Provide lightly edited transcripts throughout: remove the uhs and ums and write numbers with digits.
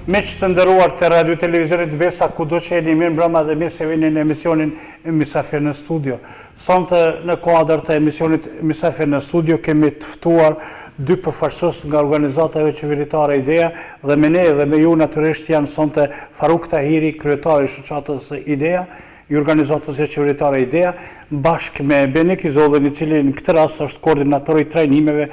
Me që të ndëruar të radio televizionit Besa, ku do që e një mirë mbrëma dhe mirë se vini në emisionin Misafir në studio. Sonte në kuadër të emisionit Misafir në studio kemi të ftuar dy përfaqësues nga organizatave qeveritare Idea dhe me ne dhe me ju natyrisht janë sonte Faruk Tahiri, kryetari i shoqatës Idea, i organizatës qeveritare Idea, bashkë me Benik Izolin, i cili në këtë rast është koordinatori i trajnimeve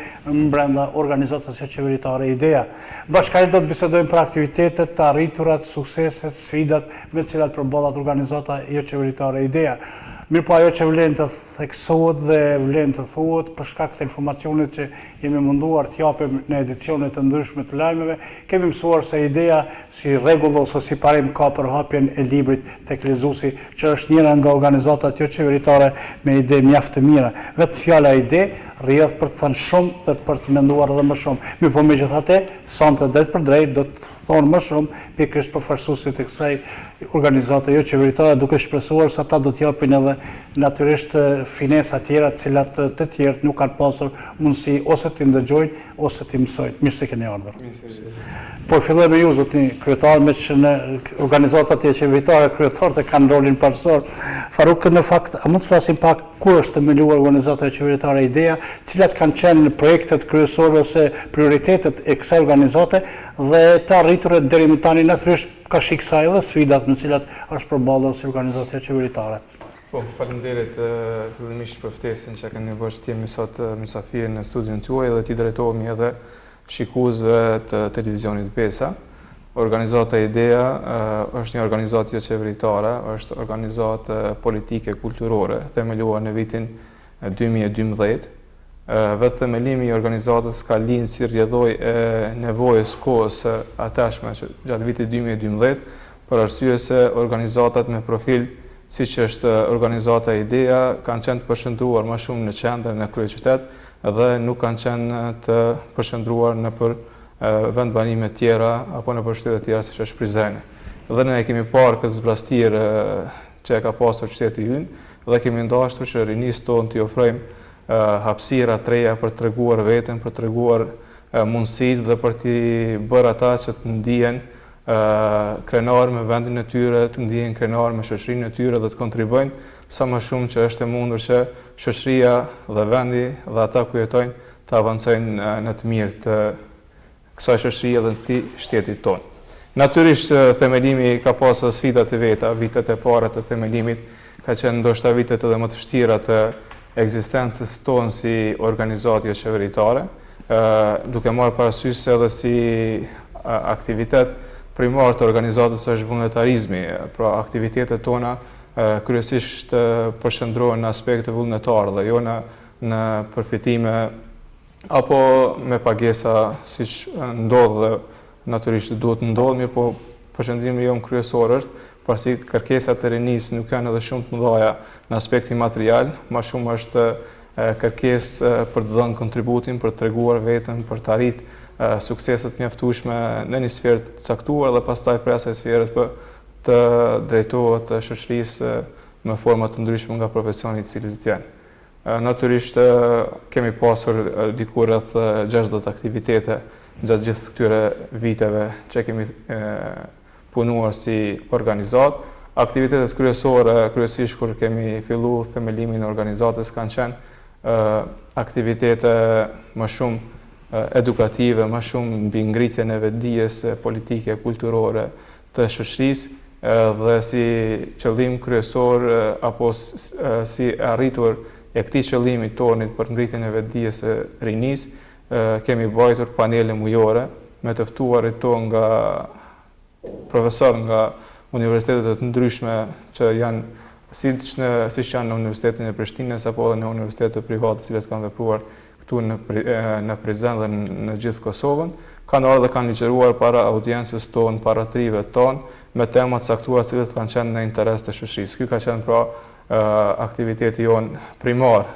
brenda organizatës qeveritare Idea. Bashkërisht do të bisedojmë për aktivitetet, të arriturat, sukseset, sfidat me të cilat përballet organizata qeveritare Idea. Mirë po ajo që vlen të theksohet dhe vlen të thuhet për shkak të informacionit që jemi munduar të japim në edicionet të ndryshme të lajmeve, kemi mësuar se Idea si rregull ose si parim ka përhapjen e librit tek lexuesi, që është njëra nga organizatat qeveritare me ide mjaft të mira. Vetë fjala ide rrjedh për të thënë shumë dhe për të menduar edhe më shumë. Mirë po megjithatë, sonte drejt për drejt do të thonë më shumë pikërisht përfaqësuesit e kësaj organizate qeveritare, duke shpresuar se ata do të japin edhe natyrisht finesa tjera të cilat të tjerët nuk kanë pasur mundësi ose të ndëgjojnë ose të mësojnë. Mirë se keni ardhur. Po filloj me ju, zotni kryetar, me që në organizatat qeveritare kryetarët kanë rolin parësor. Faruk, në fakt, a mund të flasim pak kur është themeluar organizata qeveritare Idea, cilat kanë qenë projektet kryesore ose prioritetet e kësaj organizate dhe të arriturat deri më tani, natyrisht ka shiksa edhe sfidat në cilat është përballur si organizata qeveritare. Po, faleminderit fillimisht për ftesën që keni bërë të jemi sot mysafir në studion tuaj dhe t'i drejtohemi edhe shikuesve të televizionit Besa. Organizata Idea është një organizatë qeveritare, është organizatë politike kulturore, themeluar në vitin 2012. Vetë themelimi i organizatës ka lind si rrjedhoj e nevojës kohës së atashme gjatë vitit 2012, për arsye se organizatat me profil siç është organizata Idea kanë qenë të përshëndruar më shumë në qendër, në kryeqytet, dhe nuk kanë qenë të përshëndruar në për vendbanime tjera apo në për shtete tjera siç është Prizreni. Dhe ne kemi parë këtë zbrastirë që e ka pasur qyteti ynë dhe kemi ndashur që rinisë tonë t'i ofrojmë hapësira të reja për treguar veten, për treguar mundësitë dhe për t'i bërë ata që të ndihen krenar me vendin e tyre, të ndihen krenar me shoqërinë e tyre dhe të kontribojnë sa më shumë që është e mundur që shoqëria dhe vendi dhe ata ku jetojnë të avancojnë në të mirë të kësaj shoqërie dhe të shtetit tonë. Natyrisht themelimi ka pasur sfidat e veta, vitet e para të themelimit ka qenë ndoshta vitet edhe më të vështira të ekzistencës tonë si organizatë qeveritare, duke marrë parasysh se edhe si aktivitet primar të organizatës është vullnetarizmi, pra aktivitetet tona kryesisht përshëndrohen në aspekte vullnetare dhe jo në përfitime apo me pagesa siç ndodh dhe natyrisht duhet të ndodhë, mirë po përshëndrimi jonë kryesor është, pasi kërkesat e rinisë nuk janë edhe shumë të mëdha në aspektin material, më shumë është kërkesë për të dhënë kontributin, për të treguar veten, për të arritur sukseset mjaftueshme në një sferë të caktuar dhe pastaj prej asaj sfere të drejtohet shoqërisë me forma të ndryshme nga profesioni i cili zgjen. Natyrisht kemi pasur diku rreth 60 aktivitete gjatë gjithë këtyre viteve që kemi punuar si organizatë. Aktivitetet kryesore, kryesisht kur kemi filluar themelimin e organizatës, kanë qenë aktivitete më shumë edukative, më shumë mbi ngritjen e vetdijes politike, kulturore të shoqërisë dhe si qëllim kryesor apo si arritur e këtij qëllimi tonit për ngritjen e vetdijes së rinisë, kemi bajtur panele mujore me të ftuarit tonë nga profesor nga universitetet të ndryshme që janë siç janë në Universitetin e Prishtinës apo në universitete private të cilat kanë vepruar këtu në Prizren dhe në gjithë Kosovën, kanë ardhur dhe kanë ligjëruar para audiencës tonë, para trive tonë me tema të caktuara të cilat kanë qenë në interes të shoqërisë. Ky ka qenë pra aktiviteti jon primar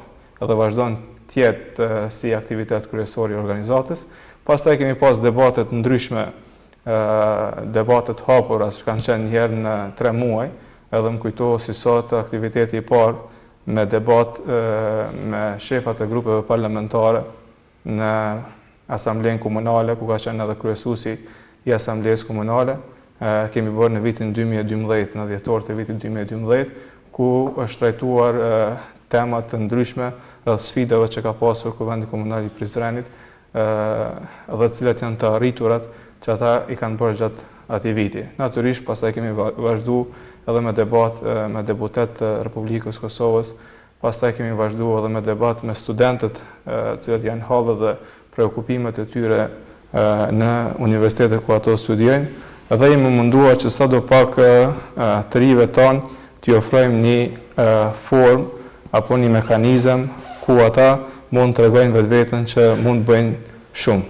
dhe vazhdon të jetë si aktivitet kryesor i organizatës. Pastaj kemi pas debate të ndryshme, debate të hapura që kanë qenë një herë në 3 muaj, edhe më kujtohet si sot aktiviteti i parë me debat me shefat e grupeve parlamentare në asamblen komunale, ku ka qenë edhe kryesuesi i Asamblesë Komunale. Kemi bërë në vitin 2012, në dhjetor të vitit 2012, ku është trajtuar temat të ndryshme rreth sfidave që ka pasur Kuvendi Komunal i Prizrenit dhe cilat janë të arriturat që ata i kanë bërë gjatë atij viti. Natyrisht, pastaj kemi vazhduar edhe me debat me deputet të Republikës Kosovës, pastaj kemi vazhduar edhe me debat me studentët, cilët janë hallë dhe preokupimet e tyre në universitetet ku ato studiojnë, dhe jemi munduar që sadopak të rive tonë t'i ofrojmë një formë apo një mekanizëm ku ata mund të tregojnë vetveten që mund bëjnë shumë.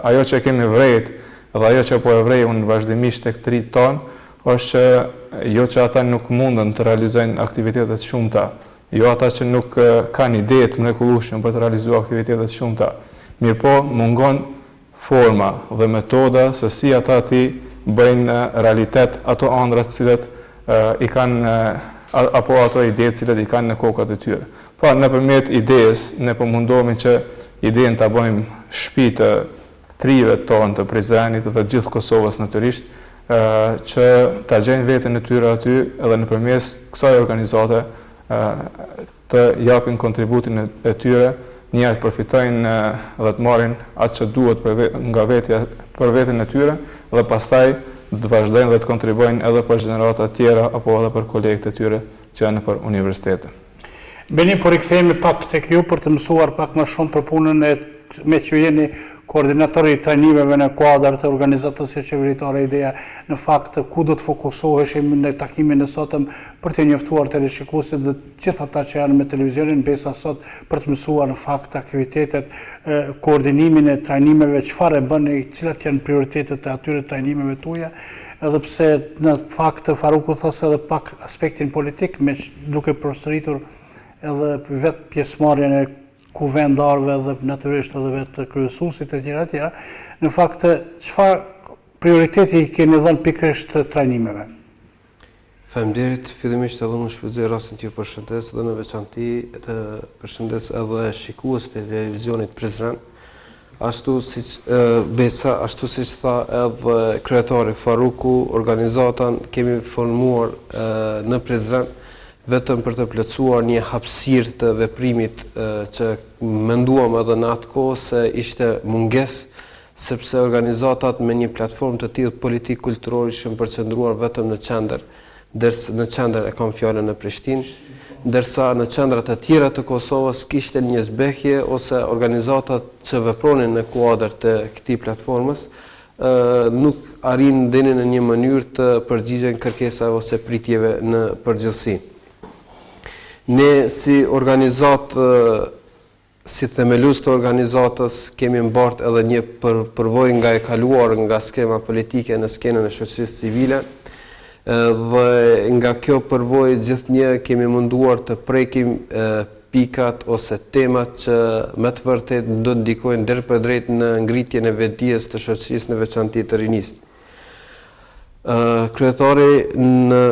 Ajo që kemi vrejt dhe ajo që po e vrej unë vazhdimisht tek të rit tonë, është që jo që ata nuk mundën të realizojnë aktivitetet shumëta, jo ata që nuk kanë ide të mrekullueshme për të realizuar aktivitetet shumëta, mirëpo mungon forma dhe metoda se si ata ti bëjnë realitet ato ëndrat të cilat i kanë apo ato ide të cilat i kanë në kokat e tyre. Pra, nëpërmjet idesë ne po mundohemi që idenë ta bëjmë shtëpi të trive tonë të Prizrenit dhe të gjithë Kosovës natyrisht, që ta gjejnë veten e tyre aty edhe nëpërmes kësaj organizate të japin kontributin e tyre, njerëzit përfitojnë dhe të marrin atë që duhet për veten e tyre dhe pastaj të vazhdojnë dhe të kontribuojnë edhe për gjenerata tjera apo edhe për kolegët e tyre që janë për universitete. Beni, po rikthehemi pak tek ju për të mësuar pak më shumë për punën me që jeni koordinatori i trajnimeve në kuadër të organizatës së qeveritare. Ideja në fakt ku do të fokusoheshim në takimin e sotëm për të njoftuar teleshikuesit dhe gjithë ata që janë me televizionin Besa sot për të mësuar në fakt aktivitetet, koordinimin e trajnimeve, çfarë bëni, cilat janë prioritetet e atyre trajnimeve tuaja, edhe pse në fakt Faruku thosë edhe pak aspektin politik, me duke përsëritur edhe vetë pjesëmarrjen e kuvendarëve dhe natyrisht edhe vetë kryesuesit e tjera, në fakt çfarë prioriteti i keni dhënë pikërisht të trajnimeve? Faleminderit, fillimisht edhe unë shfrytëzoj rastin t'ju përshëndes dhe në veçanti të përshëndes edhe shikuesit e televizionit Prizren. Ashtu siç Besa, ashtu siç tha edhe kryetari Faruku, organizatën kemi formuar në Prizren vetëm për të plotësuar një hapësirë të veprimit që menduam edhe në atë kohë se ishte mungesë, sepse organizatat me një platformë të tillë politik kulturore ishin përqendruar vetëm në qendër, ndërsa në qendër e kam fjalën në Prishtinë, ndërsa në qendrat e tjera të Kosovës kishte një zbehje ose organizatat që vepronin në kuadër të këtij platformës nuk arrin deri në një mënyrë të përgjigjen kërkesave ose pritjeve në përgjithësi. Ne si organizat, si themelues të organizatës, kemi mbartë edhe një përvojë nga e kaluar nga skema politike në skenën e shoqërisë civile, dhe nga kjo përvojë gjithnjë kemi munduar të prekim pikat ose temat që me të vërtet do të ndikojnë drejtpërdrejt në ngritjen e vetdijes të shoqërisë në veçanti të rinisë. Kryetari në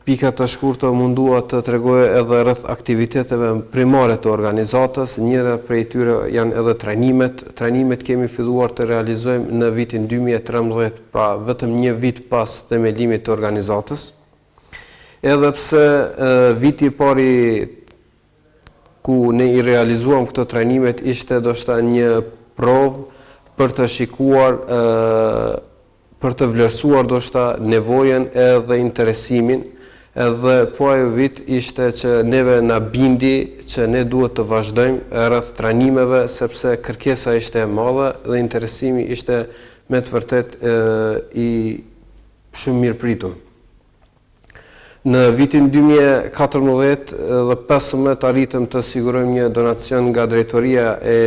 pikat të shkurtë mundua të tregojë edhe rreth aktiviteteve primare të organizatës, njëra prej tyre janë edhe trajnimet. Trajnimet kemi filluar të realizojmë në vitin 2013, pra vetëm një vit pas themelimit të organizatës. Edhe pse viti i parë ku ne i realizuam këto trajnimet ishte ndoshta një provë për të shikuar, për të vlerësuar ndoshta nevojën edhe interesimin. Edhe po ajo vit ishte që neve na bindi që ne duhet të vazhdojmë rreth trajnimeve sepse kërkesa ishte e madhe dhe interesimi ishte me të vërtet i shumë mirë pritur. Në vitin 2014 dhe 2015 arritëm të sigurojmë një donacion nga drejtoria e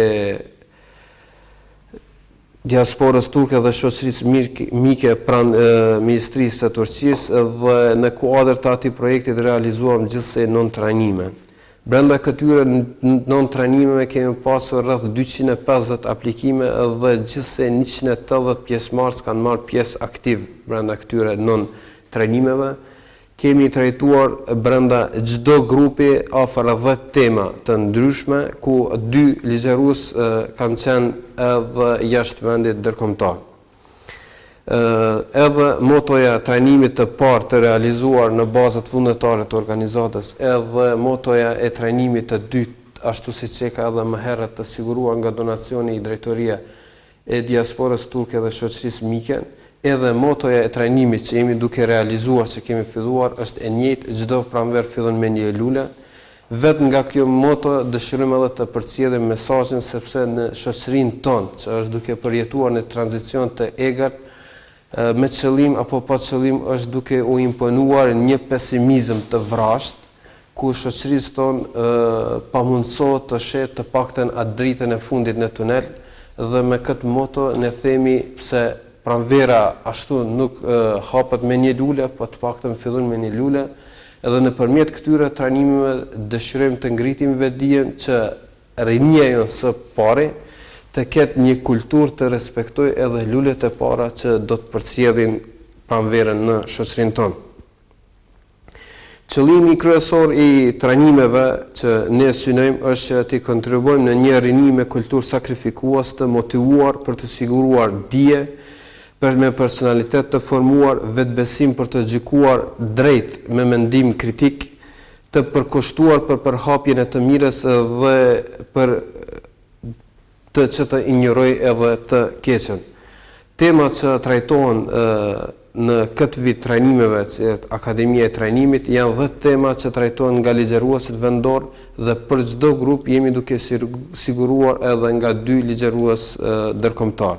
diasporës turke dhe shoqërisë mike pranë Ministrisë së Turqisë dhe në kuadër të atij projektit realizuam gjithsej 9 trajnime. Brenda këtyre 9 trajnimeve kemi pasur rreth 250 aplikime dhe gjithsej 180 pjesëmarrës kanë marrë pjesë aktiv brenda këtyre 9 trajnimeve. Kemi trajtuar brenda çdo grupi afër 10 tema të ndryshme, ku 2 ligjërues kanë qenë edhe jashtë vendit ndërkombëtar. Edhe motoja trajnimit të parë të realizuar në bazat vullnetare të organizatës, edhe motoja e trajnimit të dytë, ashtu si që ka edhe më herët të siguruar nga donacioni i drejtoria e diasporës turke dhe shoqërisë Miken, edhe motoja e trajnimit që jemi duke realizuar, që kemi filluar, është e njëjtë, çdo pranverë fillon me një lule. Vetë nga kjo moto dëshirojmë edhe të përcjellim mesazhin, sepse në shoqërinë tonë, që është duke përjetuar në tranzicion të egër, me qëllim apo pa qëllim është duke u imponuar një pesimizëm të vrasht, ku shoqërisë tonë pamundsohet të shetë të paktën atë dritën e fundit në tunel, dhe me këtë moto ne themi pse pranvera ashtu nuk hapet me një lule, po të paktën fillon me një lule, edhe nëpërmjet këtyre trajnimeve dëshirojmë të ngritim vetdijen që rinia jonë së pari të ketë një kulturë të respektojë edhe lulet e para që do të përcjellin pranverën në shoqërinë tonë. Qëllimi kryesor i trajnimeve që ne synojmë është që të kontribuojmë në një rini me kulturë sakrifikues të motivuar për të siguruar dije, për me personalitet të formuar, vetbesim për të gjykuar drejt me mendim kritik, të përkushtuar për përhapjen e të mirës dhe për të që të injoroj edhe të keqen. Temat që trajtohen në këtë vit trajnimeve, që Akademia e Trajnimit, janë 10 tema që trajtohen nga ligjëruesit vendor dhe për çdo grup jemi duke siguruar edhe nga 2 ligjërues ndërkombëtar.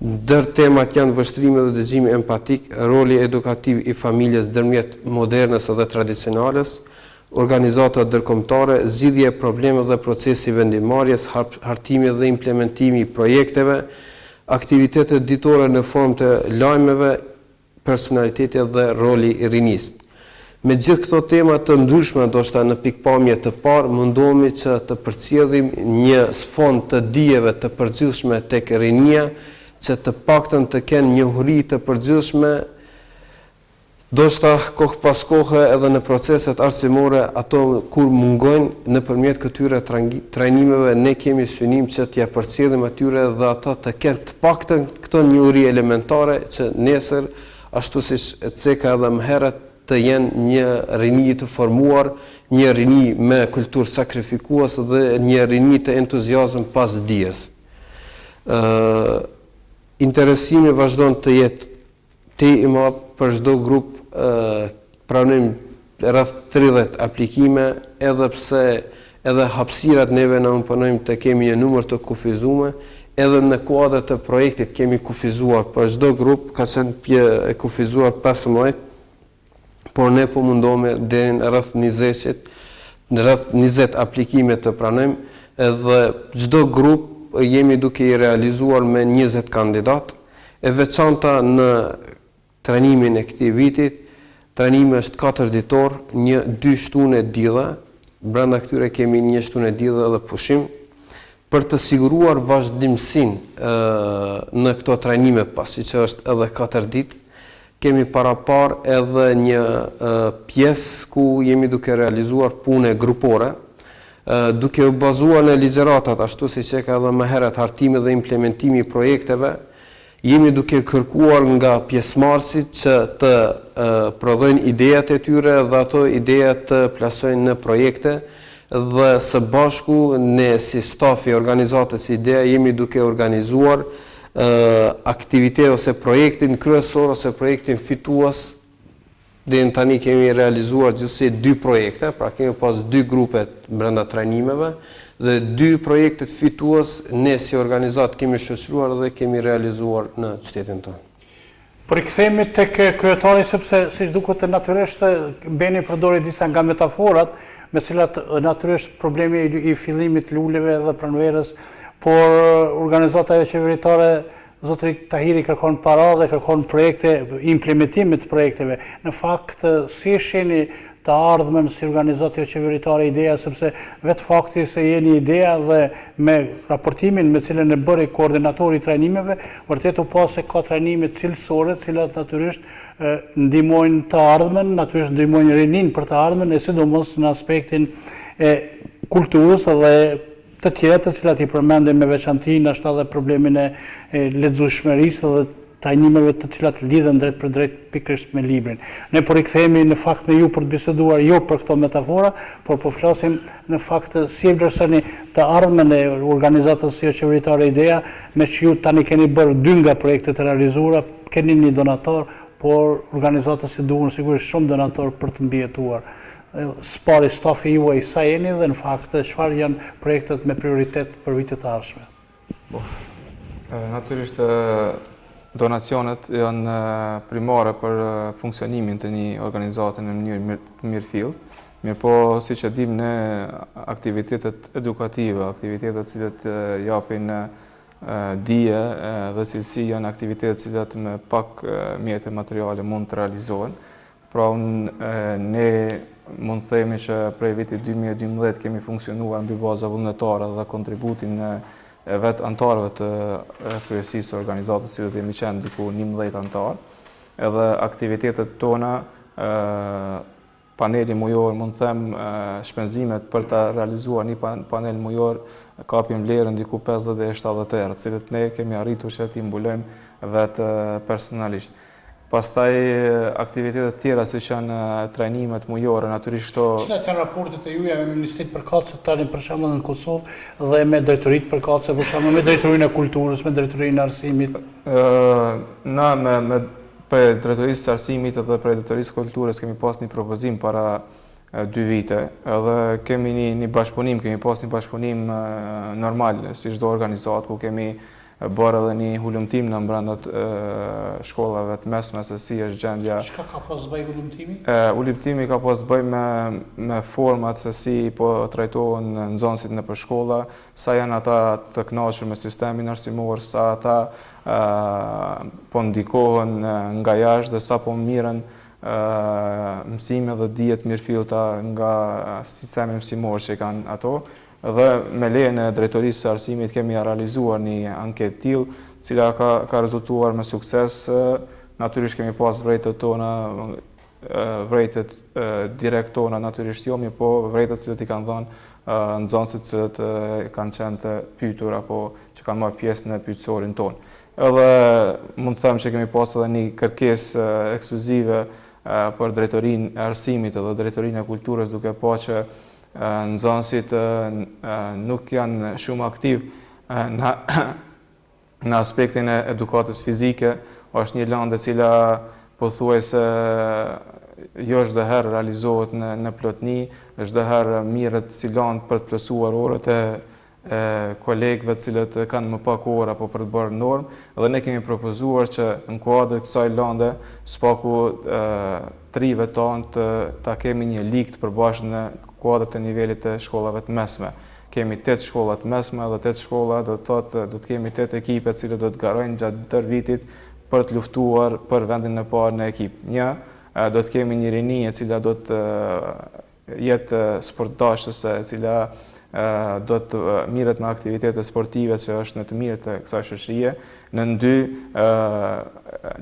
Ndër temat janë vështrimi dhe dëgjimi empatik, roli edukativ i familjes ndërmjet modernës dhe tradicionales, organizata ndërkombëtare, zgjidhje e problemeve dhe procesi vendimarrjes, hartimi dhe implementimi i projekteve, aktivitetet ditore në formë të lajmeve, personaliteti dhe roli i rinisë. Me gjithë këto tema të ndryshme, ndoshta në pikpamje të parë, mundohemi që të përcjellim një sfond të dijeve të përgjithshme tek rinia, që të paktën të kenë njohuri të përgjithshme, ndoshta kohë pas kohe edhe në proceset arsimore, ato kur mungojnë nëpërmjet këtyre trajnimeve, ne kemi synim që t'ia përcjellim atyre dhe ata të kenë të paktën këto njohuri elementare që nesër, ashtu siç ceka edhe më herët, të jenë një rini të formuar, një rini me kulturë sakrifikues dhe një rini të entuziazëm pas dijes. Interesimi vazhdon të jetë i madh për çdo grup, pranojmë rreth 30 aplikime, edhe pse edhe hapësirat neve na imponojnë të kemi një numër të kufizuar, edhe në kuadër të projektit kemi kufizuar për çdo grup, ka qenë kufizuar 15, por ne po mundohemi deri në rreth 20 aplikime të pranojmë, edhe çdo grup jemi duke i realizuar me 20 kandidat, e veçanta në trajnimin e këtij vitit. Trajnimi është 4 ditor, 2 shtune diella, brenda këtyre kemi 1 shtune diella dhe pushim, për të siguruar vazhdimsinë në këto trajnime, pasi që është edhe 4 ditë. Kemi parapar edhe një pjesë ku jemi duke realizuar pune grupore, duke u bazuar në ligjëratat, ashtu si që ka edhe më herët hartimi dhe implementimi i projekteve, jemi duke kërkuar nga pjesëmarrësit që të prodhojnë idejat e tyre dhe ato idejat të plasojnë në projekte, dhe së bashku ne si stafi organizatës ideja jemi duke organizuar aktivitet ose projektin kryesor ose projektin fitues. Deri tani kemi realizuar gjithsesi 2 projekte, pra kemi pas 2 grupe brenda trajnimeve dhe 2 projektet fitues ne si organizat kemi shoqëruar dhe kemi realizuar në qytetin tonë. Por i kthehemi tek kryetari, sepse siç duket natyrisht Beni përdori disa nga metaforat me cilat natyrisht problemi i fillimit luleve dhe pranverës, por organizata e qeveritare Zotri Tahiri kërkon para dhe kërkon projekte, implementimit projekteve. Në fakt, si shihni të ardhmen si organizatë qeveritare ideja, sepse vetë fakti se jeni ideja dhe me raportimin me cilën e bëri koordinatori i trajnimeve, vërtet u pa se ka trajnime cilësore, cilat natyrisht ndihmojnë të ardhmen, natyrisht ndihmojnë rinin për të ardhmen, e sidomos në aspektin e kulturës dhe të tjera të cilat i përmendem me veçanti, ashtu edhe problemin e lexueshmërisë dhe trajnimeve të cilat lidhen drejt për drejt pikërisht me librin. Ne po rikthehemi në fakt me ju për të biseduar jo për këto metafora, por po flasim në fakt si e vlerësoni të ardhmen e organizatës jo qeveritare Idea, me që ju tani keni bërë 2 nga projektet e realizuara, keni një donator, por organizatës i duhen sigurisht shumë donator për të mbijetuar. Spari stafi juaj sa jeni dhe në fakt çfarë janë projektet me prioritet për vitet e ardhshme? Natyrisht donacionet janë primare për funksionimin të një organizate në mënyrë të mirëfillt. Mirëpo, siç e dim ne, aktivitetet edukative, aktivitetet cilët japin dije dhe cilësi janë aktivitetet cilat me pak mjete materiale mund të realizohen. Pra ne mund të themi që prej vitit 2012 kemi funksionuar mbi baza vullnetare dhe kontributin e vetë antarëve të kryesisë organizatës, cilët jemi qenë diku 11 antarë, edhe aktivitetet tona, paneli mujor, mund të them, shpenzimet për të realizuar një panel mujor, kapim vlerën diku 50-70 euro, cilët ne kemi arritur që t'i mbulojmë vetë personalisht. Pastaj aktivitetet tjera si janë trajnimet mujore, natyrisht to... Cilat janë raportet e juja me Ministritë përkatëse tani për shembull në Kosovë dhe me drejtoritë përkatëse, për shembull me drejtorinë e kulturës, me drejtorinë e arsimit? Na me për drejtorisë së arsimit dhe për drejtorisë kulturës kemi pas një propozim para 2 vite, edhe kemi një bashkëpunim, kemi pas një bashkëpunim normal, si çdo organizatë, ku kemi bërë edhe një hulumtim në brenda shkollave të mesme se si është gjendja. Çka ka pas bëj hulumtimi? Hulumtimi ka pas bëj me format se si po trajtohen nxënësit nëpër shkolla, sa janë ata të kënaqur me sistemin arsimor, sa ata po ndikohen nga jashtë dhe sa po mirën mësime dhe dijet mirëfillta nga sistemi mësimor që kanë ato. Dhe me lejen e drejtorisë së arsimit kemi realizuar një anketë tillë, cila ka rezultuar me sukses. Natyrisht kemi pas vërejtët tona, vërejtët direkt tona natyrisht jo, po vërejtët cilët i kanë dhënë nxënësit cilët kanë qenë të pyetur apo që kanë marrë pjesë në pyetësorin tonë. Edhe mund të them që kemi pas edhe një kërkesë ekskluzive për drejtorinë e arsimit dhe drejtorinë e kulturës, duke pa që nxënësit nuk janë shumë aktiv në aspektin e edukatës fizike. Është një lëndë e cila pothuajse jo çdo herë realizohet në plotni, çdo herë mirret si lëndë për të plotësuar orët e kolegëve të cilët kanë më pak orë apo për të bërë normë, dhe ne kemi propozuar që në kuadër kësaj lënde spaku trive tonë ta kemi një ligë të përbashkët në kuadër të nivelit të shkollave të mesme. Kemi 8 shkolla të mesme dhe 8 shkolla, do të kemi 8 ekipe që do të garojnë gjatë tërë vitit për të luftuar për vendin e parë në ekip. Do të kemi një rini e cila do të jetë sportdashëse, e cila do të mirret me aktivitete sportive që është në të mirë të kësaj shoqërie. Në 2,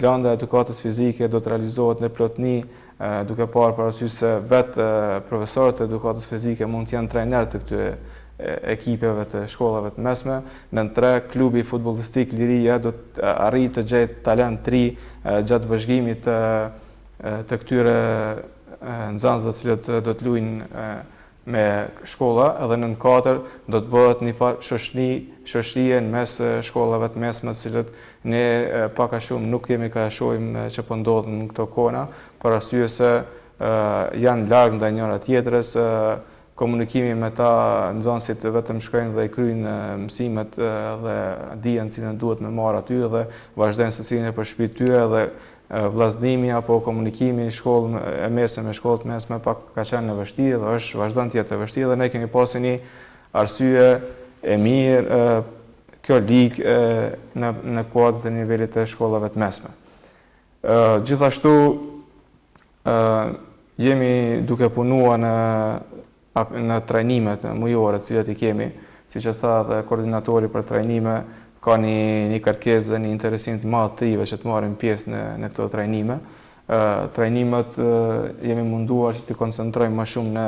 lënda e edukatës fizike do të realizohet në plotni, duke parë parasysh se vetë profesorët e edukatës fizike mund të janë trajnerë të këtyre ekipeve të shkollave të mesme. Në 3, klubi futbollistik Liria do të arrijë të gjejë talent të ri gjatë vëzhgimit të këtyre nxënësve të cilët do të luajnë me shkolla, edhe në 4 do të bëhet një farë shoqërie në mes shkollave të mesme, të cilët ne pak a shumë nuk kemi ka shohim që po ndodhen në këto kohëna, për arsye se janë larg ndaj njëra tjetrës, komunikimi me ta nxënësit vetëm shkojnë dhe i kryejnë mësimet dhe dijen cilën duhet me marrë aty dhe vazhdojnë secilin për shtëpitë tyre, dhe vllaznimi apo komunikimi shkollë e mesme me shkollët mesme pak ka qenë në vështirë dhe është vazhdon të jetë e vështirë, dhe ne kemi pasur një arsye e mirë kjo ligë në kuadër të nivelit të shkollave të mesme. Gjithashtu jemi duke punuar në trajnimet mujore të cilat i kemi, siç e tha dhe koordinatori për trajnime, ka një kërkesë dhe një interesim të madh të rive që të marrin pjesë në këto trajnime. Trajnimet jemi munduar që të koncentrojmë më shumë në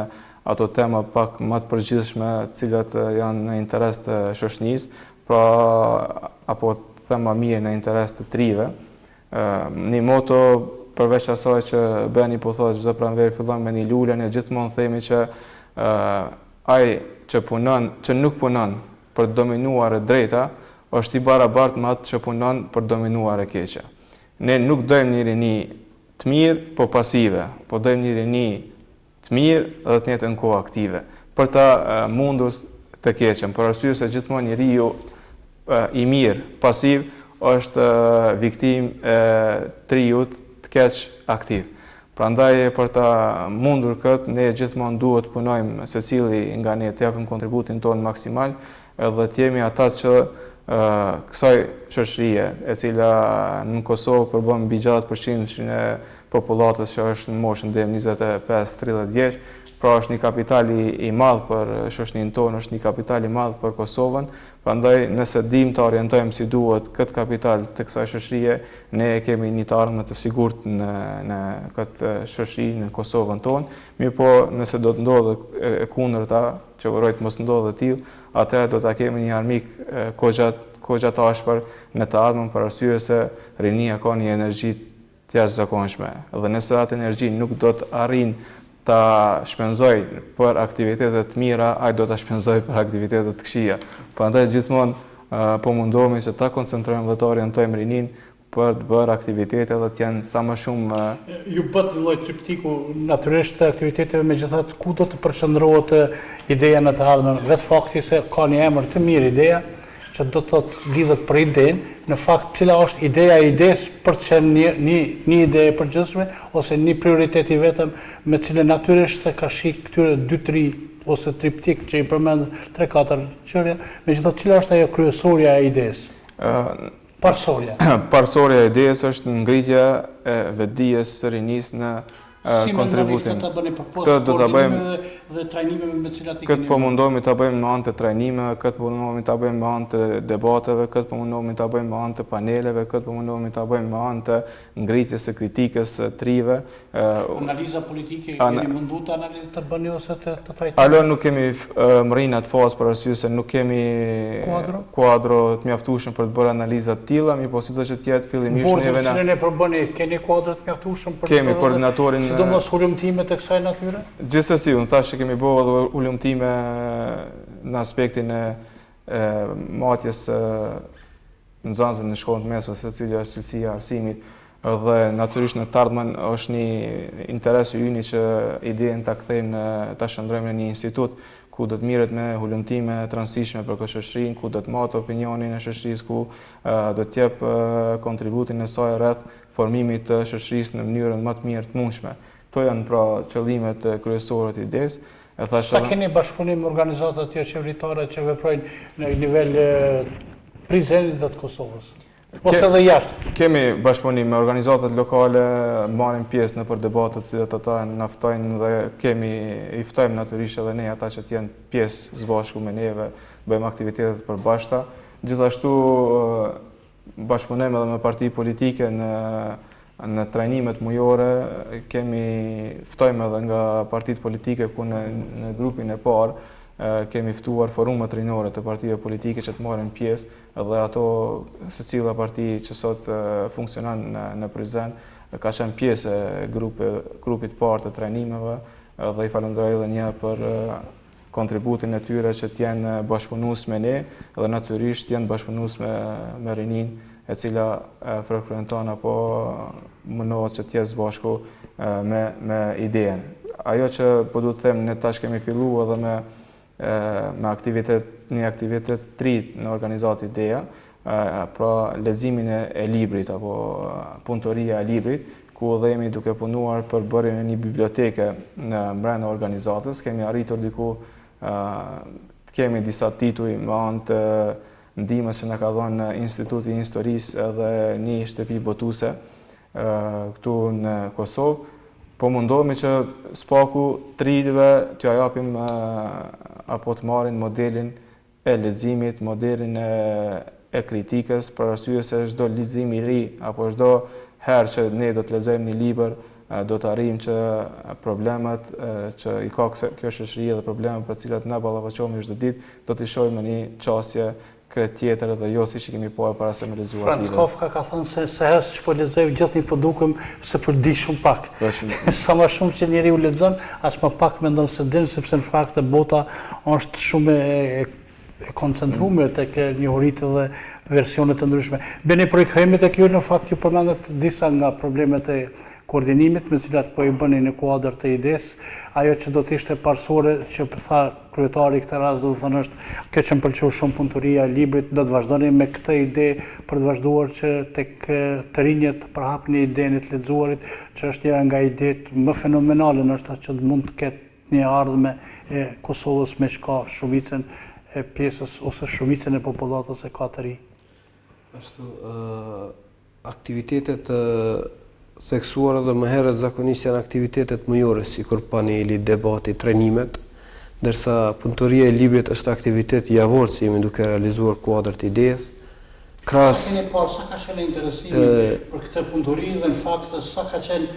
ato tema pak më të përgjithshme, të cilat janë në interes të shoqënisë, pra apo tema mirë në interes të rive. Një moto përveç asaj që Beni po thotë çdo pranverë fillon me një lule, ne gjithmonë themi që ai që nuk punon për të dominuar e drejta, është i barabartë me atë që punon për të dominuar e keqja. Ne nuk dojmë një rini të mirë, po pasive, po dojmë një rini të mirë dhe të njëjtën kohë aktive, për ta mundur të keqen, për arsye se gjithmonë njeriu i mirë, pasiv, është viktim e triut të keq aktiv. Prandaj për ta mundur këtë, ne gjithmonë duhet të punojmë secili nga ne të japim kontributin tonë maksimal edhe të jemi ata që kësaj shoqërie e cila në Kosovë përbën mbi 60% e popullatës që është në moshën deri 25-30 vjeç, pra është një kapital i madh për shoqërinë tonë, është një kapital i madh për Kosovën. Prandaj nëse dim të orientojmë si duhet këtë kapital të kësaj shoqërie, ne kemi një të ardhmë të sigurt në këtë shoqëri në Kosovën tonë. Mirë po, nëse do të ndodhë e kundërta, që uroj të mos ndodhë tillë, atëherë do ta kemi një armik kohë të ashpër në të ardhmen për arsye se rinia ka një energji të jashtëzakonshme. Dhe nëse atë energji nuk do të arrin ta shpenzoj për aktivitetet të mira, ai do ta shpenzoj për aktivitetet të këqija. Prandaj gjithmonë po mundohemi që ta koncentrojmë dhe të orientojmë rinin për të bërë aktivitete dhe të jenë sa më shumë... Ju bët lloj triptiku natyrisht të aktiviteteve, megjithatë ku do të përqendrohet ideja në të ardhmen, vetë fakti se ka një emër të mirë ideja, që do të thotë lidhet për idenë, në fakt cila është ideja e idesë për të qenë një ide e përgjithshme ose një prioritet i vetëm me cilën natyrisht ka shik këtyre 2-3 ose triptik që i përmend 3-4 çështje, megjithatë cila është ajo kryesorja e idesë? Parsorja. Parsorja e idesë është ngritja e vetdijes së rinisë në kontributin. Këtë do ta bëjmë dhe trajnimeve me cilat i kemi. Këtë po mundohemi ta bëjmë me anë të trajnimeve, këtë po mundohemi ta bëjmë me anë të debateve, këtë po mundohemi ta bëjmë me anë të paneleve, këtë po mundohemi ta bëjmë me anë të ngritjes së kritikës së trive. Analiza politike keni munduar të bëni ose të trajtoni? Alo nuk kemi mrinë atë fazë për arsye se nuk kemi kuadro të mjaftueshëm për të bërë analiza të tilla, mirë sido që të jetë fillimisht neve na. Cilën e përbëni, keni kuadro të mjaftueshëm për kemi koordinatorin sidomos ulëmtime të kësaj natyre? Gjithsesi, unë thash që kemi bërë edhe ulëmtime në aspektin e matjes nxënësve në shkollën të mesme, se cila është cilësia e arsimit, dhe natyrisht në të ardhmen është një interes i yni që idenë ta kthejmë ta shndrojmë në një institut ku do të mirret me ulëmtime të rëndësishme për këtë shoqërinë, ku do të matë opinionin e shoqërisë, ku do të jep kontributin e saj rreth formimit të shoqërisë në mënyrën më të mirë të mundshme. Kto janë pra qëllimet kryesore të idesë. Sa keni bashkëpunim me organizata të tjera qeveritare që veprojnë në nivel prizrenit dhe të Kosovës? Ose edhe jashtë? Kemi bashkëpunim me organizatat lokale, marrim pjesë në për debatet si ata na ftojnë dhe i ftojmë natyrisht edhe ne ata që të jenë pjesë së bashku me neve, bëjmë aktivitete të përbashkëta. Gjithashtu bashkëpunojmë edhe me parti politike në trajnimet mujore, ftojmë edhe nga partitë politike ku në grupin e parë kemi ftuar forumet rinore të partive politike që të marrin pjesë dhe ato secila parti që sot funksionon në Prizren ka qenë pjesë e grupit parë të trajnimeve dhe i falenderoj edhe një për kontributin e tyre që të jenë bashkëpunues me ne dhe natyrisht jenë bashkëpunues me rinin e cila frekuenton apo mundohet që të jetë bashku me idenë. Ajo që po du të them, ne tash kemi filluar edhe me një aktivitet të ri në organizatë ideja, pra leximin e librit apo punëtoria e librit, ku edhe jemi duke punuar për bërjen e një biblioteke në brenda organizatës. Kemi arritur diku të kemi disa tituj me anë të ndihmës që na ka dhënë Instituti i Historisë edhe një shtëpi botuese këtu në Kosovë. Po mundohemi që spaku trive t'ja japim apo të marrin modelin e leximit, modelin e kritikës, për arsye se çdo lexim i ri apo çdo herë që ne do të lexojmë një libër, do të arrijmë që problemet që i ka kjo shoqëri dhe problemet për të cilat na ballafaqohemi çdo ditë, do t'i shohim në një çështje krejt tjetër dhe jo si që kemi po e para se me lezuar Franz Kafka ka thënë se herë që po lexoj gjithë po dukem se përdi shumë pak. Sa më shumë që njeriu lexon, aq më pak mendon se din, sepse në fakt bota është shumë e koncentruar tek njohuritë dhe versionet të ndryshme. Beni për i kthehemi tek ju, në fakt ju përmendet disa nga problemet e koordinimit me cilat po i bëni në kuadër të idesë. Ajo që do të ishte parsore që tha kryetari këtë rast, do të thënë është kjo që më pëlqeu shumë punëtoria e librit, do të vazhdoni me këtë ide për të vazhduar që tek të rinjët të përhapni idenë e të lexuarit, që është njëra nga idetë më fenomenale ndoshta që mund të ketë një ardhme e Kosovës me çka shumicën e pjesës ose shumicën e popullatës e ka të ri. Ashtu, aktivitetet theksuara dhe më herët zakonisht janë aktivitetet mëjore, si kur paneli, debati, trenimet, ndërsa punëtoria e librit është aktivitet javor që jemi duke realizuar kuadër të idejës. Sa ka qenë interesimi për këtë punëtori dhe në fakt sa ka qenë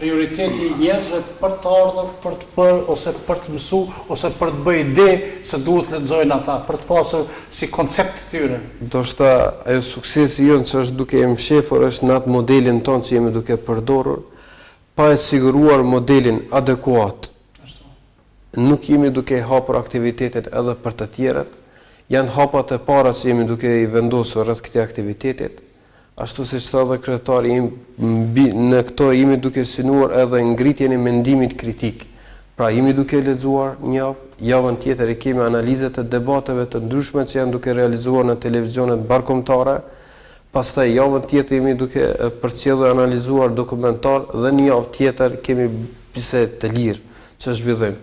prioriteti i njerëzve për të ardhur, për të bërë, ose për të mësu, ose për të bëjë ide se duhet lexojnë ata, për të pasur si koncept të tyre. Ndoshta ajo suksesi jonë që është duke jemi shefur është në atë modelin tonë që jemi duke përdorur, pa e siguruar modelin adekuat. Nuk jemi duke hapur aktivitetet edhe për të tjerët, janë hapat e para që jemi duke i vendosur rreth këtij aktivitetit. Ashtu si që dhe kryetari, në këto jemi duke synuar edhe ngritjen e mendimit kritik. Pra jemi duke lexuar një javën tjetër e kemi analizet e debateve të ndryshme që janë duke realizuar në televizionet barkombëtare. Pastaj javën tjetër jemi duke përcjellë analizuar dokumentar dhe një javë tjetër kemi bisedë të lirë që zhvillojmë.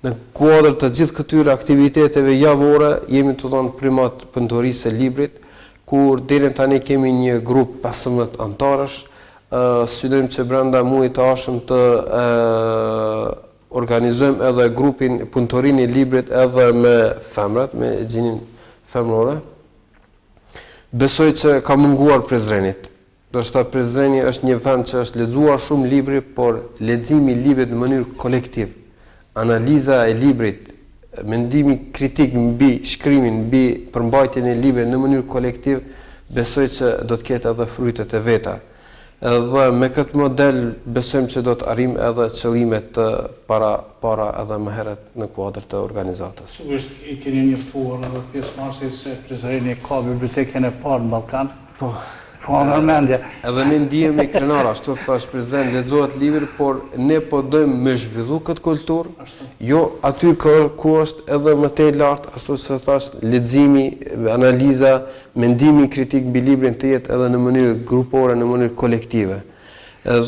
Në kuadër të gjithë këtyre aktiviteteve javore jemi të dhënë primat punëtorisë së librit, kur deri tani kemi një grup 15 antarësh, synojmë që brenda muajit të ardhshëm të organizojmë edhe grupin punëtorinë e librit edhe me femrat, me gjinin femrore. Besoj që ka munguar Prizrenit. Do të thotë Prizreni është një vend që është lexuar shumë libri, por leximi i librit në mënyrë kolektiv, analiza e librit, mendimi kritik mbi shkrimin, mbi përmbajtjen e librit në mënyrë kolektiv, besoj që do të ketë edhe frytet e veta. Edhe me këtë model besojmë që do të arrijmë edhe qëllimet të para edhe më herët në kuadër të organizatës. Sigurisht i keni njoftuar edhe pjesëmarrësit se Prizreni ka bibliotekën e parë në Ballkan. Po. Edhe ne ndihemi krenar, ashtu thash Prizren, lexohet libri, por ne po dojmë me zhvillu këtë kulturë, jo aty ku është edhe më tej lartë, ashtu se thash leximi, analiza, mendimi kritik mbi librin të jetë edhe në mënyrë grupore, në mënyrë kolektive.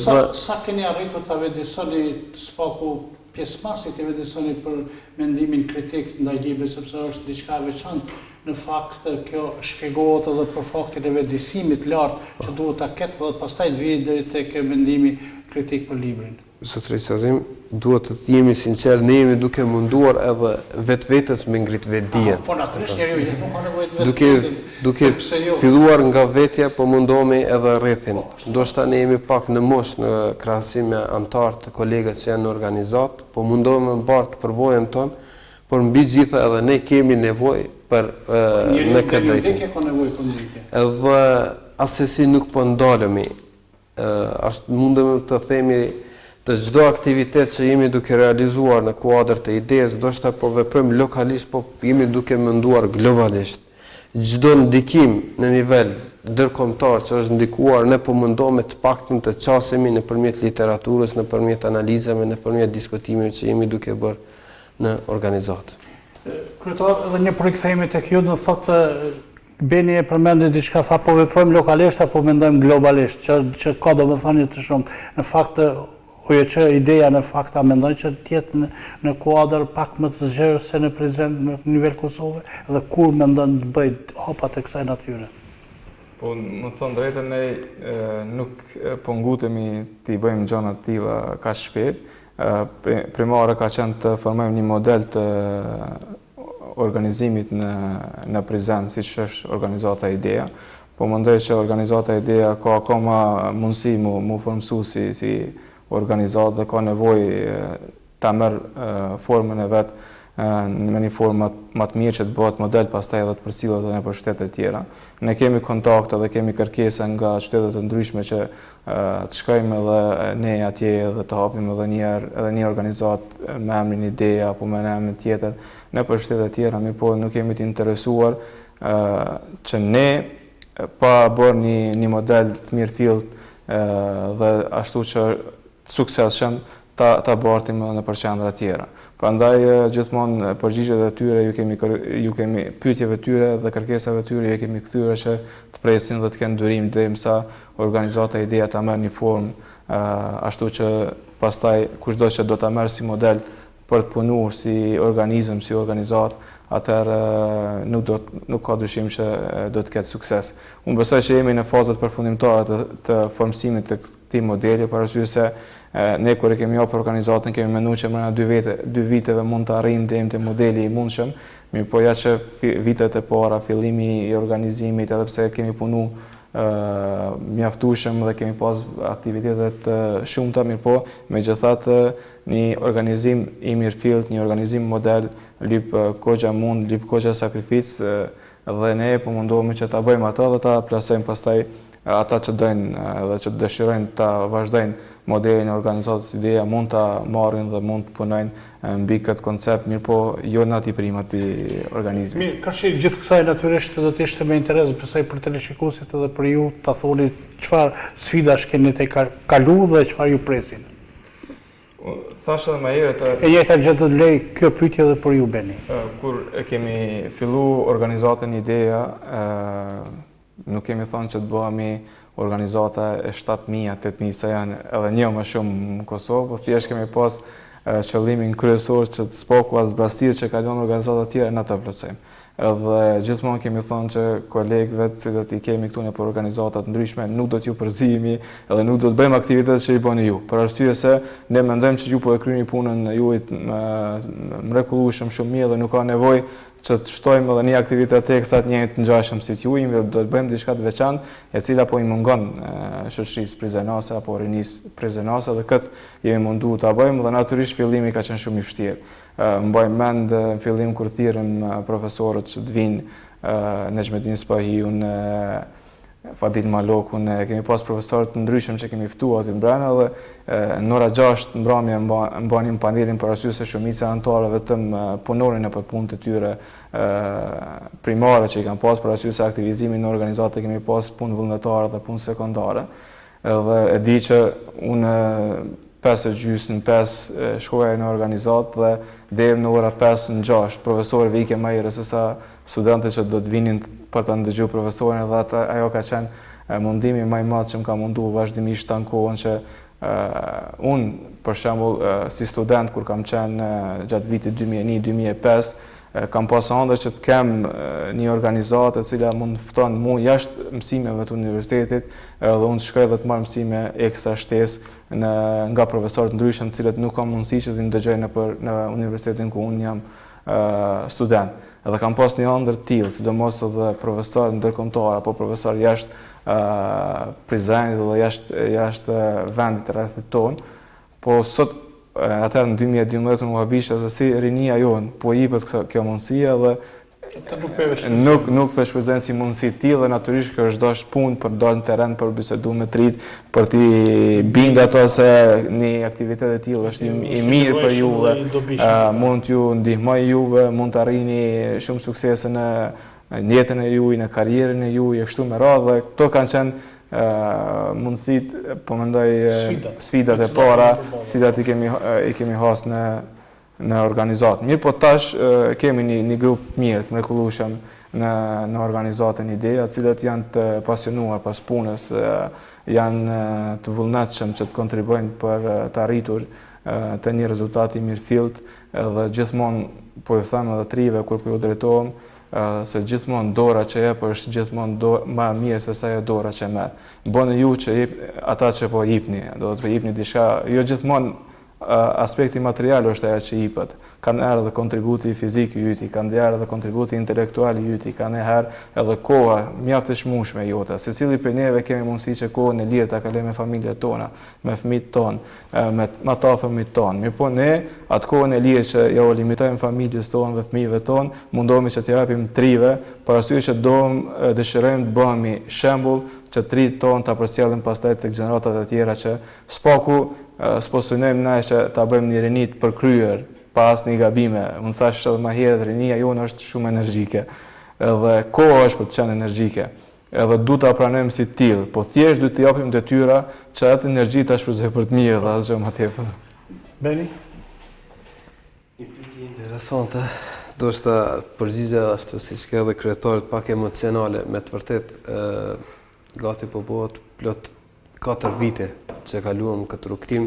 Sa keni arritur ta vëdësoni spaku pjesëmarrësit e vëdësoni për mendimin kritik ndaj librit, sepse është diçka e veçantë. Në fakt, kjo shpjegohet edhe për faktin e vëdësimit lartë që duhet ta ketë dhe pastaj të vijë deri tek mendimi kritik për librin. Zotëri Sazim, duhet të jemi sinqer, ne jemi duke munduar edhe vetvetes me ngrit vetdijen. Po natyrisht njeriu gjithmonë ka nevojë të vetë. Duke filluar nga vetja, po mundohemi edhe rrethin. Ndoshta ne jemi pak në moshë në krahasim me antarët të kolegët që janë në organizat, po mundohemi me mbartë përvojën tonë, por mbi gjitha edhe ne kemi nevojë për në këtë drejtim. Edhe asesi nuk po ndalemi. Mundemi të themi të çdo aktivitet që jemi duke realizuar në kuadër të idesë, ndoshta po veprojmë lokalisht, po jemi duke menduar globalisht. Çdo ndikim në nivel ndërkombëtar që është ndikuar, ne po mundohemi të paktën të qasemi nëpërmjet literaturës, nëpërmjet analizave, nëpërmjet diskutimeve që jemi duke bërë në organizat. Kryetar, edhe një përkthehemi tek ju, do thotë Beni e përmendi diçka, tha po veprojmë lokalisht apo mendojmë globalisht, që ka domethënie të shumtë. Në fakt që ideja në fakt a mendon që të jetë në kuadër pak më të zgjerë se në Prizren në nivel Kosovë, dhe kur mendon të bëj hapat e kësaj natyre? Po, më thënë drejtën, ne nuk po ngutemi të i bëjmë gjëra të tilla kaq shpejt. Primare ka qenë të formojmë një model të organizimit në Prizren, siç është organizata Ideja. Po mendoj që organizata Ideja ka akoma mundësi mu formsu si organizatë dhe ka nevojë ta merr formën e vet në një formë më të mirë që të bëhet model pastaj edhe të përcjellet edhe për shtetet e tjera. Ne kemi kontakte dhe kemi kërkesa nga qytetet e ndryshme që të shkojmë edhe ne atje dhe të hapim edhe një organizatë me emrin Ideja apo me emrin tjetër në për shtetet e tjera, mirë po nuk jemi të interesuar që ne pa bërë një model të mirëfillt dhe ashtu që të suksesshëm ta bartim edhe në përqendra tjera. Prandaj gjithmonë përgjigjet e tyre ju kemi pyetjeve tyre dhe kërkesave tyre ju kemi kthyer që të presin dhe të kenë durim derisa organizata Ideja ta merr një formë ashtu që pastaj kushdo që do ta merr si model për të punuar si organizëm, si organizat, atëherë nuk ka dyshim që do të ketë sukses. Unë besoj që jemi në fazat përfundimtare të formësimit të këtij modeli, për arsye se ne kur e kemi hapur organizatën kemi menduar që brenda 2 viteve mund të arrijmë deri te modeli i mundshëm, mirë po ja që vitet e para, fillimi i organizimit, edhe pse kemi punu mjaftueshëm dhe kemi pas aktivitete të shumta, mirë po megjithatë një organizim i mirëfillt, një organizim model lyp kogja mund, lyp kogja sakrificë dhe ne po mundohemi që ta bëjmë ato dhe ta plasojmë pastaj ata që dojnë dhe që dëshirojnë ta vazhdojnë modelin e organizatës Ideja mund ta marrin dhe mund të punojnë mbi këtë koncept, mirë po jo në aty primat i organizmit. Mirë, kërshi gjithë kësaj natyrisht do të ishte me interes besoj për teleshikuesit edhe për ju ta thoni çfarë sfidash keni të kalu dhe çfarë ju presin. Thashë edhe më herët E njëjta gjë do të lej kjo pyetje edhe për ju Beni. Kur e kemi fillu organizatën Ideja, nuk kemi thonë që të bëhemi organizata e 7.000, 8.000 se janë edhe një më shumë në Kosovë, po thjesht kemi pas qëllimin kryesor që të spoku as zbrastirë që kalon organizata tjera në të plotësojmë. Edhe gjithmonë kemi thonë që kolegëve të cilët i kemi këtu në për organizatat ndryshme nuk do t'ju përzihemi edhe nuk do të bëjmë aktivitetet që i bëni ju. Për arsye se ne mendojmë që ju po e kryeni punën juaj mrekullueshëm shumë mirë dhe nuk ka nevojë që të shtojmë edhe një aktivitet ekstra të njëjtë të ngjashëm si t'ju, do të bëjmë diçka të veçantë, e cila po i mungon shoqërisë prizrenase apo rinisë prizrenase dhe këtë jemi munduar ta bëjmë dhe natyrisht fillimi ka qenë shumë i vështirë. Mbaj mend në fillim kur thirrëm profesorët që të vinë Nexhmedin Spahiun, Fadil Malokun, kemi pas profesorë të ndryshëm që kemi ftuar aty brenda dhe në ora 6 mbrëmje mbanim panelin për arsye se shumica e anëtarëve vetëm punonin nëpër punët e tyre primare që i kanë pas për arsye se aktivizimin në organizatë kemi pas punë vullnetare dhe punë sekondare. Edhe e di që unë 5:30 shkoja në organizatë dhe deri në ora 5:06 profesorëve ikën më herë se sa studentët që do të vinin për të ndëgjuar profesorin dhe ajo ka qenë mundimi më i madh që më ka munduar vazhdimisht të ankohen që unë për shembull si student kur kam qenë gjatë vitit 2001-2005 kam pas ëndër që të kem një organizatë e cila mund fton mua jashtë mësimeve të universitetit dhe unë të shkoj dhe të marr mësime ekstra shtesë nga profesorë të ndryshëm të cilët nuk kam mundësi që të ndëgjoj në universitetin ku unë jam student. Edhe kam pas një ëndër të tillë, sidomos edhe profesorë ndërkombëtar apo profesorë jashtë Prizrenit dhe jashtë vendit të rrethit ton, po sot atëherë në 2012 më habisha se si rinia jonë po jepet kjo mundësia dhe nuk shfrytëzojnë si mundësi të tillë dhe natyrisht kjo është dash punë për dalë në terren për bisedu me trit, për t'i bindë ato se një aktivitet e tillë është i mirë për juve, mund t'ju ndihmoj juve, mund të arrini shumë suksese në jetën e juaj, në karrierën e juaj e kështu me radhë dhe këto kanë qenë mundësit, po mendoj sfidat e para, cilat i kemi has në organizatë. Mirë po tash kemi një grup mirë të mrekullueshëm në organizatën Ideja, cilat janë të pasionuar pas punës, janë të vullnetshëm që të kontribojnë për të arritur të një rezultati mirëfillt dhe gjithmonë po ju them edhe trive kur po ju drejtohem se gjithmonë dora që jep është gjithmonë më mirë se sa ajo dora që merr. Bëni ju që ata që po jepni, do të jepni diçka, jo gjithmonë aspekti material është ajo që jepet. Kanë herë edhe kontributi fizik i yti, kanë herë edhe kontributi intelektual i yti, kanë herë edhe koha mjaft e çmueshme jote. Secili prej neve kemi mundësi që kohën e lirë ta kalojmë me familjet tona, me fëmijët tonë, me ata fëmijët tonë. Mirpo ne atë kohën e lirë që jo limitojmë familjes tonë dhe fëmijëve tonë, mundohemi që t'ia japim trive, për arsye që dëshirojmë të bëhemi shembull që tritë tonë ta përcjellim pastaj tek gjeneratat e tjera që s'po synojmë na që ta bëjmë një rini të përkryer pa asnjë gabime. Unë thash edhe më herët, rinia jonë është shumë energjike. Edhe koha është për të qenë energjike. Edhe duhet ta pranojmë si tillë, po thjesht duhet t'i japim detyra që atë energji ta shfrytëzojë për të mirë dhe asgjë më tepër. Beni? Një pyetje interesante. Do shta përgjigja ashtu siç ka edhe kryetarit pak emocionale, me të vërtet gati po bëhet plot 4 vite që kaluam këtë rrugtim,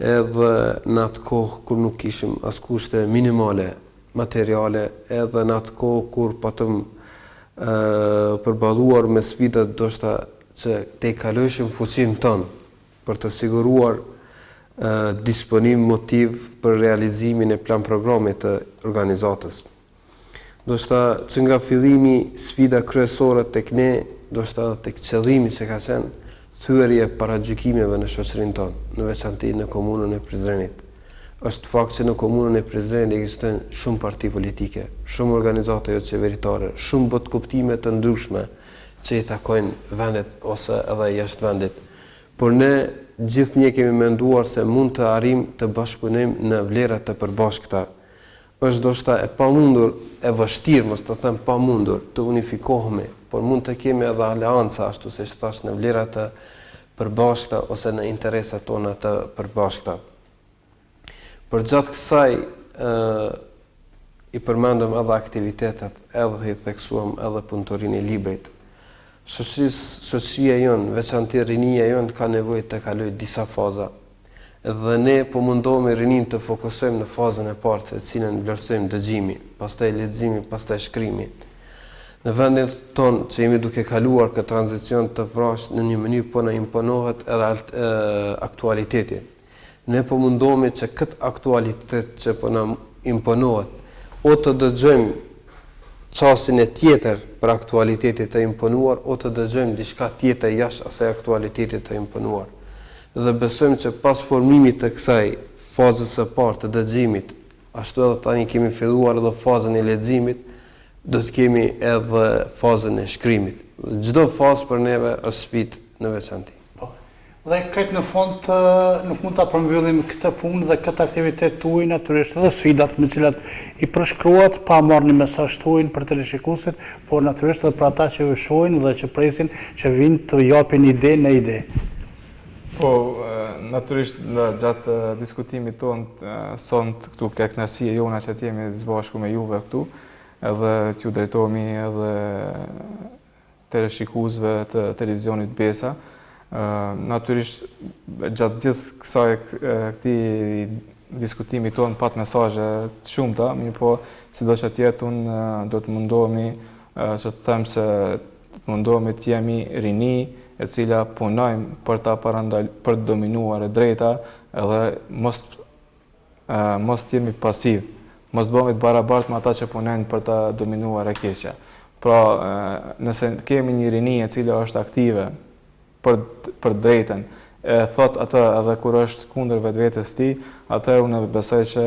edhe në atë kohë kur nuk kishim as kushte minimale materiale, edhe në atë kohë kur patëm përballuar me sfidat ndoshta që te kalojshim fuqinë tonë për të siguruar disponim motiv për realizimin e plan programit të organizatës. Ndoshta që nga fillimi sfida kryesore tek ne, ndoshta tek qëllimi që ka qenë thyerje para gjykimeve në shoqërinë tonë, në veçanti në komunën e Prizrenit. Është fakt që në komunën e Prizrenit ekzistojnë shumë parti politike, shumë organizata jo qeveritare, shumë botkuptime të ndryshme që i takojnë vendet ose edhe jashtë vendit. Por ne gjithnjë kemi menduar se mund të arrijmë të bashkëpunojmë në vlera të përbashkëta. Është ndoshta e pamundur, e vështirë, mos të them pamundur, të unifikohemi, por mund të kemi edhe aleanca, ashtu se thash, në vlera të përbashkëta ose në interesat tona të përbashkëta. Për gjatë kësaj i përmendëm edhe aktivitetet, edhe i theksuam edhe punëtorinë e librit. Shoqëria jonë, veçanti rinia jonë, ka nevojë të kalojë disa faza. Dhe ne po mundohemi rinin të fokusojmë në fazën e parë, të cilën vlerësojmë dëgjimi, pastaj leximi, pastaj shkrimi. Në vendin tonë që jemi duke kaluar këtë tranzicion të vrasht në një mënyrë po na imponohet edhe aktualiteti. Ne po mundohemi që këtë aktualitet që po na imponohet, o të dëgjojmë çastin e tjetër për aktualitetin të imponuar, o të dëgjojmë diçka tjetër jashtë asaj aktualitetit të imponuar. Dhe besojmë që pas formimit të kësaj fazës së parë të dëgjimit, ashtu edhe tani kemi filluar edhe fazën e leximit, do të kemi edhe fazën e shkrimit. Çdo fazë për neve është sfidë në veçanti. Dhe këtë në fund nuk mund ta përmbyllim këtë punë dhe këtë aktivitet tuaj natyrisht edhe sfidat me cilat i përshkruat pa marrë një mesazh tuaj për teleshikuesit, por natyrisht edhe për ata që ju shohin dhe që presin që vinë të japin ide në ide. Po, natyrisht gjatë diskutimit tonë sot këtu ka kënaqësia jona që të jemi së bashku me juve këtu, edhe t'ju drejtohemi edhe teleshikuesve të televizionit Besa. Natyrisht gjatë gjithë këtij diskutimi tonë pat mesazhe të shumta, mirëpo sido që tjetë unë do të mundohemi që të them se të mundohemi të jemi rini e cila punojmë për të dominuar e drejta edhe mos të jemi pasiv, mos bëhemi të barabartë me ata që punojnë për të dominuar e keqja. Pra, nëse kemi një rini e cila është aktive për drejtën, thot atë edhe kur është kundër vetvetes tij, atëherë unë besoj që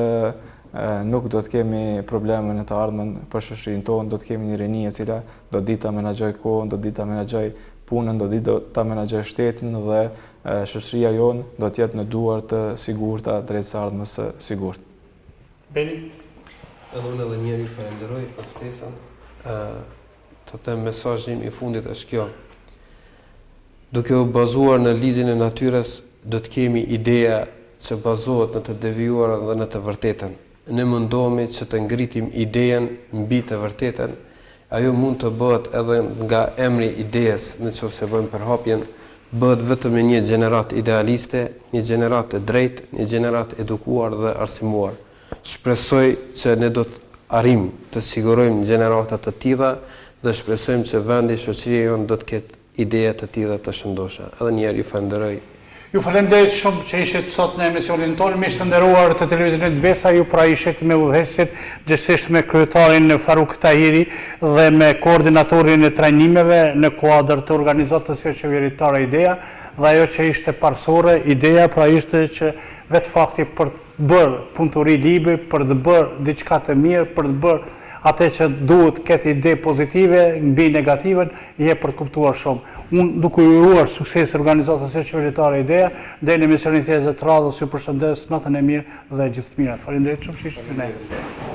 nuk do të kemi probleme në të ardhmen për shoqërinë tonë, do të kemi një rini e cila do di ta menaxhoj kohën, do di ta menaxhoj punën, do di ta menaxhoj shtetin dhe shoqëria jonë do të jetë në duar të sigurta drejt së ardhmës së sigurt. Beni? Edhe unë edhe njëri falenderoj për ftesën. Të them mesazhin i fundit është kjo. Duke u bazuar në ligjin e natyrës, do të kemi ideja që bazohet në të devijuar dhe në të vërtetën. Ne mundohemi që të ngritim idejen mbi të vërtetën. Ajo mund të bëhet edhe nga emri idejes, nëse bëjmë përhapjen, bëhet vetëm në një gjenerat idealiste, një gjenerat e drejtë, një gjenerat edukuar dhe arsimuar. Shpresoj që ne do të arrijmë të sigurojmë gjenerata të tilla dhe shpresojmë që vendi, shoqëria jonë do të ketë ideja të tilla të shëndosha. Edhe një herë ju falenderoj Ju falenderit shumë që ishit sot në emisionin tonë, miq të nderuar të televizionit Besa, ju pra ishit me udhëheqësit, gjithsesi me kryetarin Faruk Tahiri dhe me koordinatorin e trajnimeve në kuadër të organizatës qeveritare Ideja, dhe ajo që ishte parsore, ideja pra ishte që vetë fakti për të bërë punëturi libe, për të bërë diçka të mirë, për të bërë atë që duhet këtë ide pozitive, mbi negativen, je për të kuptuar shumë. Unë duke ju uruar sukses organizatës qeveritare Ideja, dhe në emisionin tjetër të radhës ju përshëndes, natën e mirë dhe gjithë të mirat. Faleminderit shumë që ishit me ne.